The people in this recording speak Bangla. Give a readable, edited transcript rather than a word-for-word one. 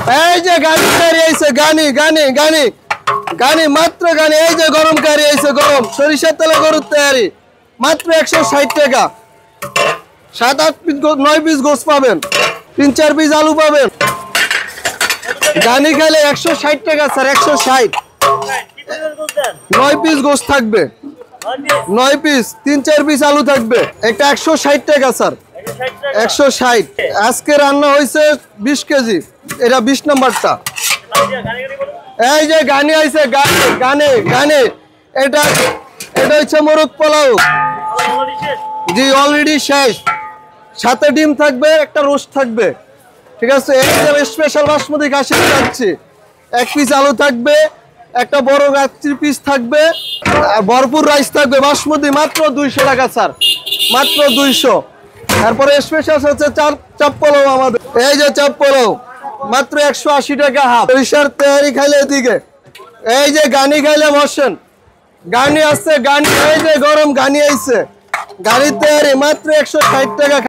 এই যে গানি কারি আইছে, গানি গানি গানি গানি, মাত্র গানি। এই যে গরম কারি আইছে, গরম সরিষার তেলে গরুর তৈরি, মাত্র 160 টাকা। 7-8 পিস 9 পিস গোস পাবেন, 3-4 পিস আলু পাবেন। গানি খাইলে 160 টাকা স্যার, 160। 9 পিস গোস থাকবে, 9 পিস, 3-4 পিস আলু থাকবে। এটা 160 টাকা স্যার, 160। আজকে রান্না হয়েছে 20 কেজি, এটা 20 নাম্বারটা। এই যে গানি আইছে, গানি গানি গানি, এটা এটা হচ্ছে মোরগ পোলাও। জি অলরেডি শেষ। সাথে ডিম থাকবে, একটা রোস্ট থাকবে, ঠিক আছে। এই যে স্পেশাল বাসমতি খাসি যাচ্ছে, 1 পিস আলু থাকবে, একটা বড় গাছের পিস থাকবে, আর ভরপুর রাইস থাকবে বাসমতি, মাত্র 200 টাকা স্যার, মাত্র 200। তারপরে স্পেশাল হচ্ছে চাপ পোলাও আমাদের। এই যে চাপ পোলাও মাত্র 180 টাকা হাফ। সরিষার তৈরি খাইলে এদিকে, এই যে গানি খাইলে বসেন, গানি আসছে গানি। এই যে গরম গানি আইছে, গাড়ির তৈরি মাত্র 160 টাকা।